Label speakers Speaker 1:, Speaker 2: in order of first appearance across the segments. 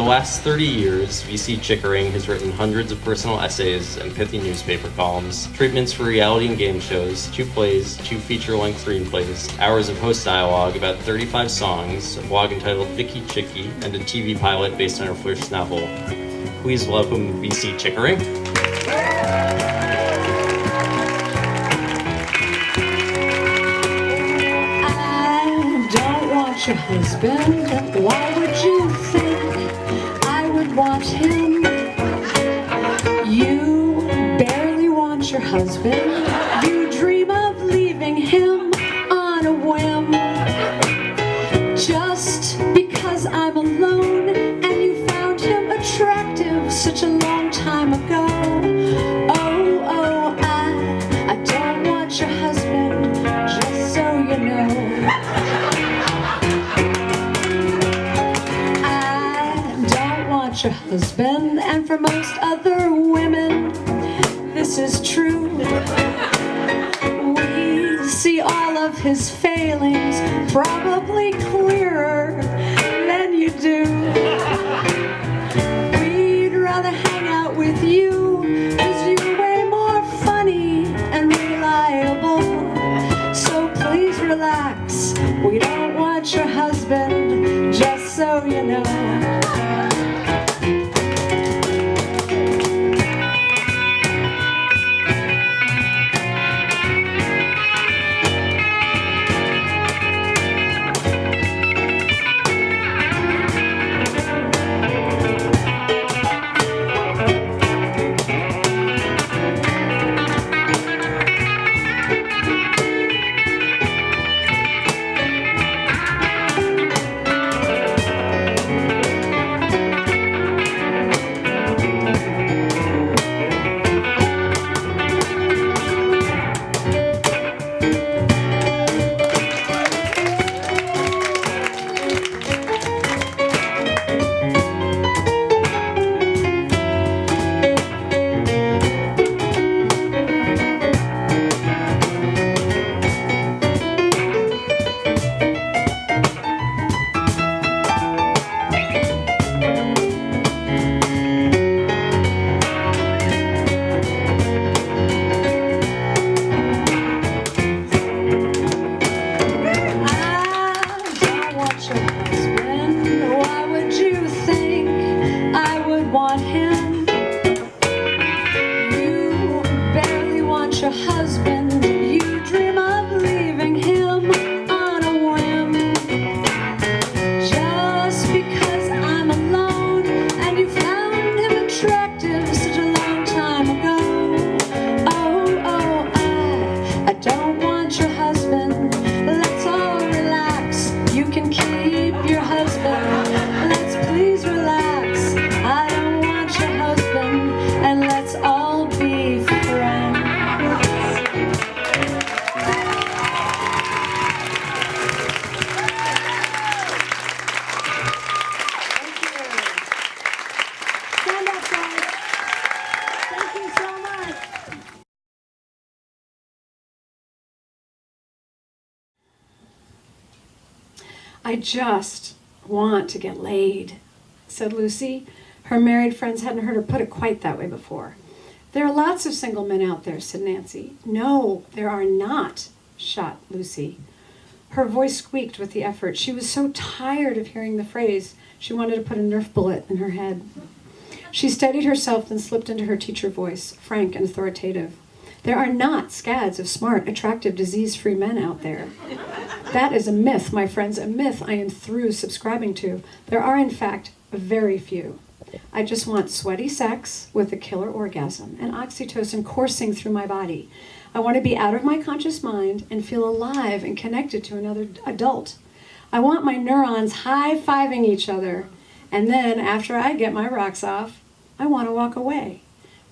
Speaker 1: last 30 years, VC Chickering has written hundreds of personal essays and pithy newspaper columns, treatments for reality and game shows, 2 plays, 2 feature-length screenplays, hours of host dialogue, about 35 songs, a blog entitled Vicky Chicky, and a TV pilot based on her first novel. Please welcome VC Chickering.
Speaker 2: Your husband, why would you think I would want him? You barely want your husband. You dream of leaving him on a whim. Just because I'm alone and you found him attractive such a long time ago. Oh, I don't want your husband, just so you know. Your husband, and for most other women this is true. We see all of his failings probably clearer than you do. We'd rather hang out with you, 'cause you're way more funny and reliable. So please relax, we don't want your husband, just so you know. I just want to get laid, said Lucy. Her married friends hadn't heard her put it quite that way before. There are lots of single men out there, said Nancy. No, there are not, shot Lucy. Her voice squeaked with the effort. She was so tired of hearing the phrase, she wanted to put a Nerf bullet in her head. She steadied herself, then slipped into her teacher voice, frank and authoritative. There are not scads of smart, attractive, disease-free men out there. That is a myth, my friends, a myth I am through subscribing to. There are, in fact, very few. I just want sweaty sex with a killer orgasm and oxytocin coursing through my body. I want to be out of my conscious mind and feel alive and connected to another adult. I want my neurons high-fiving each other. And then, after I get my rocks off, I want to walk away.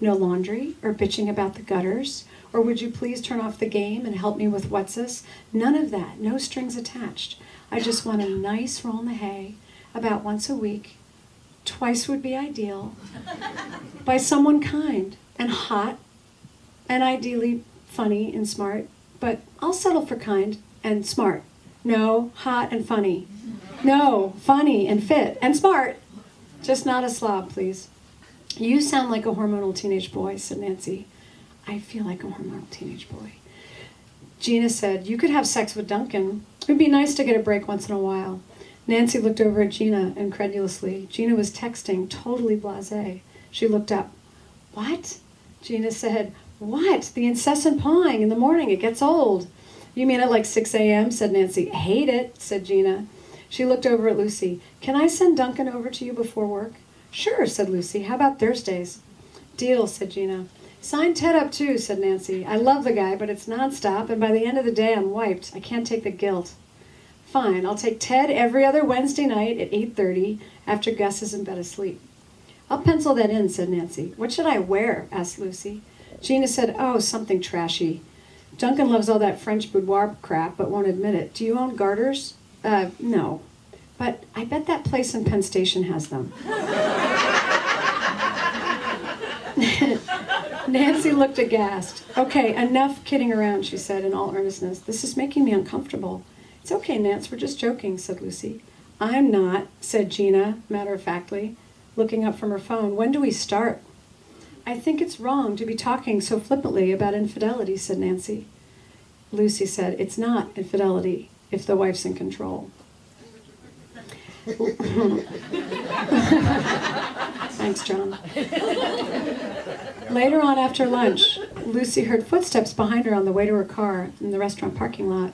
Speaker 2: No laundry or bitching about the gutters, or would you please turn off the game and help me with what's-this? None of that, no strings attached. I just want a nice roll in the hay, about once a week. Twice would be ideal. By someone kind and hot, and ideally funny and smart, but I'll settle for kind and smart. No, hot and funny. No, funny and fit and smart. Just not a slob, please. You sound like a hormonal teenage boy, said Nancy. I feel like a hormonal teenage boy. Gina said, you could have sex with Duncan. It would be nice to get a break once in a while. Nancy looked over at Gina incredulously. Gina was texting, totally blasé. She looked up. What? Gina said, what? The incessant pawing in the morning. It gets old. You mean at like 6 a.m., said Nancy. Hate it, said Gina. She looked over at Lucy. Can I send Duncan over to you before work? Sure, said Lucy. How about Thursdays? Deal, said Gina. Sign Ted up too, said Nancy. I love the guy, but it's nonstop, and by the end of the day I'm wiped. I can't take the guilt. Fine, I'll take Ted every other Wednesday night at 8:30 after Gus is in bed asleep. I'll pencil that in, said Nancy. What should I wear? Asked Lucy. Gina said, oh, something trashy. Duncan loves all that French boudoir crap, but won't admit it. Do you own garters? No. But I bet that place in Penn Station has them. Nancy looked aghast. Okay, enough kidding around, she said in all earnestness. This is making me uncomfortable. It's okay, Nance, we're just joking, said Lucy. I'm not, said Gina, matter-of-factly, looking up from her phone. When do we start? I think it's wrong to be talking so flippantly about infidelity, said Nancy. Lucy said, it's not infidelity if the wife's in control. Thanks, John. Later on after lunch, Lucy heard footsteps behind her on the way to her car in the restaurant parking lot.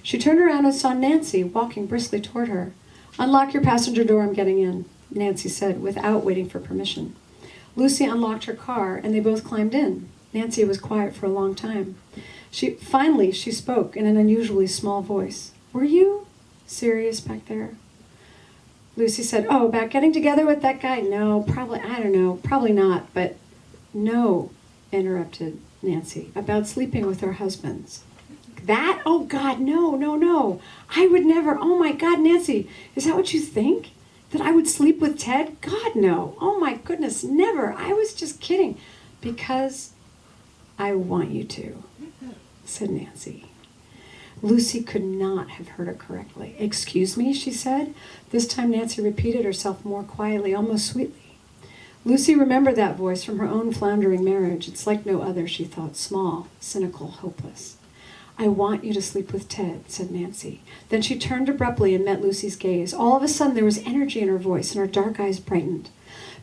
Speaker 2: She turned around and saw Nancy walking briskly toward her. Unlock your passenger door, I'm getting in, Nancy said, without waiting for permission. Lucy unlocked her car, and they both climbed in. Nancy was quiet for a long time. Finally, she spoke in an unusually small voice. Were you serious back there? Lucy said, oh, about getting together with that guy? No, probably, I don't know, probably not, but no, interrupted Nancy, about sleeping with her husbands. That? Oh, God, no. I would never, oh, my God, Nancy, is that what you think? That I would sleep with Ted? God, no. Oh, my goodness, never. I was just kidding. Because I want you to, said Nancy. Lucy could not have heard her correctly. Excuse me, she said. This time Nancy repeated herself more quietly, almost sweetly. Lucy remembered that voice from her own floundering marriage. It's like no other, she thought, small, cynical, hopeless. I want you to sleep with Ted, said Nancy. Then she turned abruptly and met Lucy's gaze. All of a sudden there was energy in her voice and her dark eyes brightened.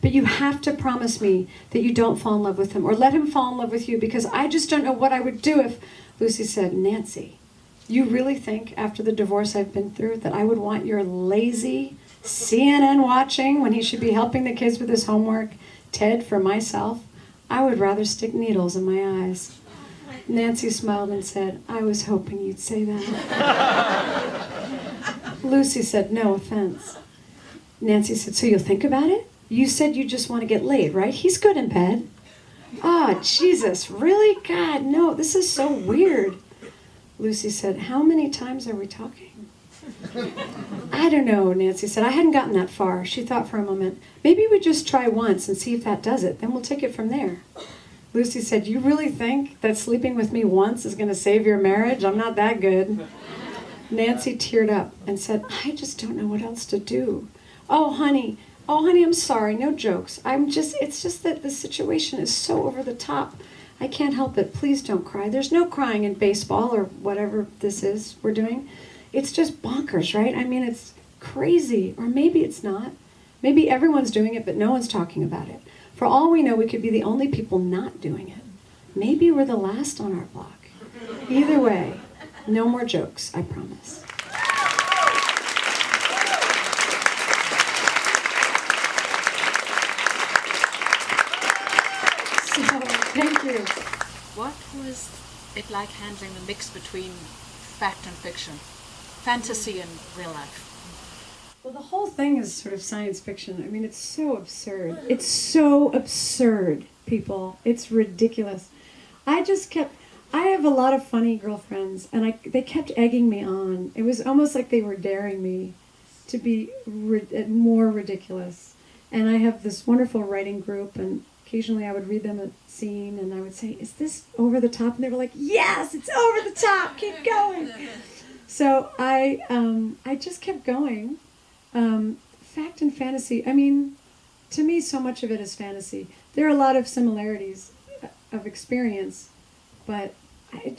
Speaker 2: But you have to promise me that you don't fall in love with him or let him fall in love with you because I just don't know what I would do if... Lucy said, Nancy, you really think after the divorce I've been through that I would want your lazy CNN watching when he should be helping the kids with his homework, Ted, for myself? I would rather stick needles in my eyes. Nancy smiled and said, I was hoping you'd say that. Lucy said, no offense. Nancy said, so you'll think about it? You said you just want to get laid, right? He's good in bed. Oh, Jesus, really? God, no, this is so weird. Lucy said, how many times are we talking? I don't know, Nancy said. I hadn't gotten that far. She thought for a moment. Maybe we just try once and see if that does it. Then we'll take it from there. Lucy said, you really think that sleeping with me once is going to save your marriage? I'm not that good. Nancy teared up and said, I just don't know what else to do. Oh, honey, I'm sorry. No jokes. It's just that the situation is so over the top. I can't help it. Please don't cry. There's no crying in baseball or whatever this is we're doing. It's just bonkers, right? I mean, it's crazy. Or maybe it's not. Maybe everyone's doing it, but no one's talking about it. For all we know, we could be the only people not doing it. Maybe we're the last on our block. Either way, no more jokes, I promise. So, thank you.
Speaker 3: What was it like handling the mix between fact and fiction, fantasy and real life?
Speaker 2: Well, the whole thing is sort of science fiction. I mean, it's so absurd. It's so absurd, people. It's ridiculous. I have a lot of funny girlfriends, and they kept egging me on. It was almost like they were daring me to be more ridiculous. And I have this wonderful writing group, and occasionally I would read them a scene, and I would say, is this over the top? And they were like, yes, it's over the top. Keep going. So I just kept going. Fact and fantasy, I mean, to me, so much of it is fantasy. There are a lot of similarities of experience, but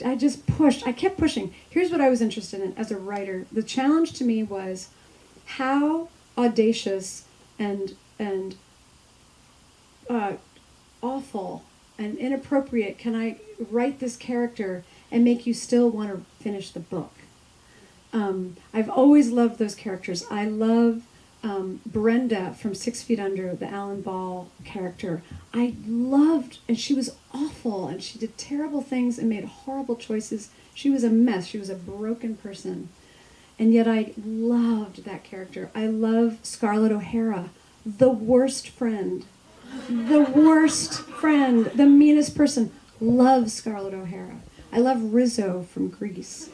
Speaker 2: I just pushed. I kept pushing. Here's what I was interested in as a writer. The challenge to me was how audacious and awful and inappropriate can I write this character and make you still want to finish the book. I've always loved those characters. I love Brenda from 6 Feet Under, the Alan Ball character. I loved, and she was awful, and she did terrible things and made horrible choices. She was a mess. She was a broken person. And yet I loved that character. I love Scarlett O'Hara, the worst friend. The worst friend, the meanest person. Love Scarlett O'Hara. I love Rizzo from Grease.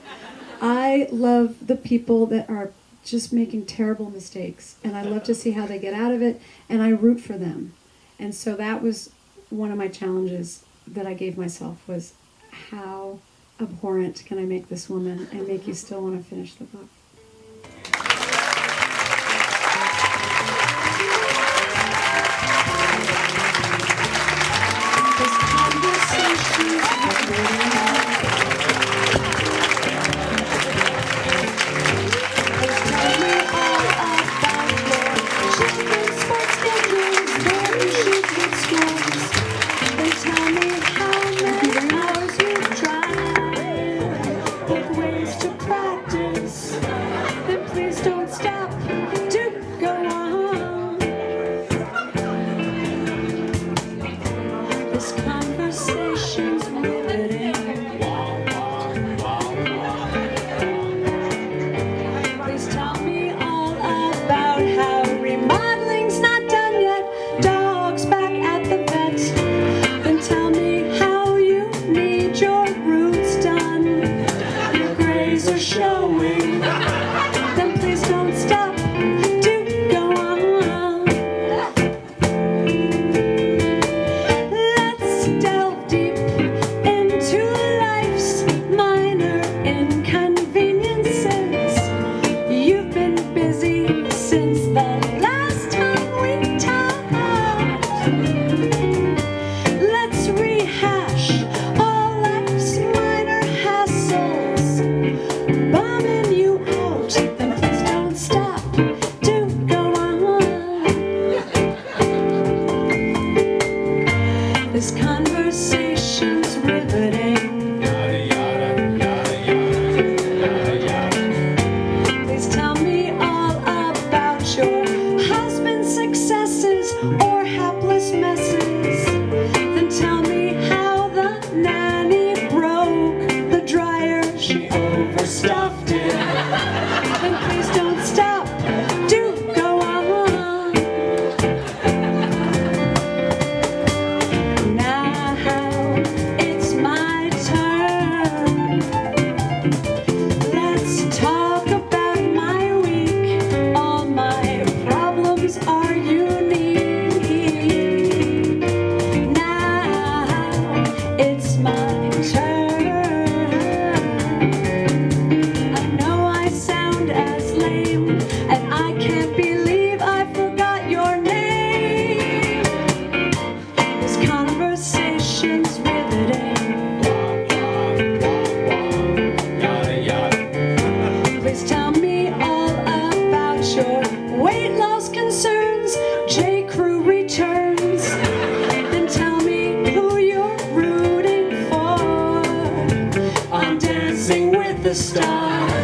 Speaker 2: I love the people that are just making terrible mistakes, and I love to see how they get out of it, and I root for them. And so that was one of my challenges that I gave myself, was how abhorrent can I make this woman and make you still want to finish the book.
Speaker 4: The stars.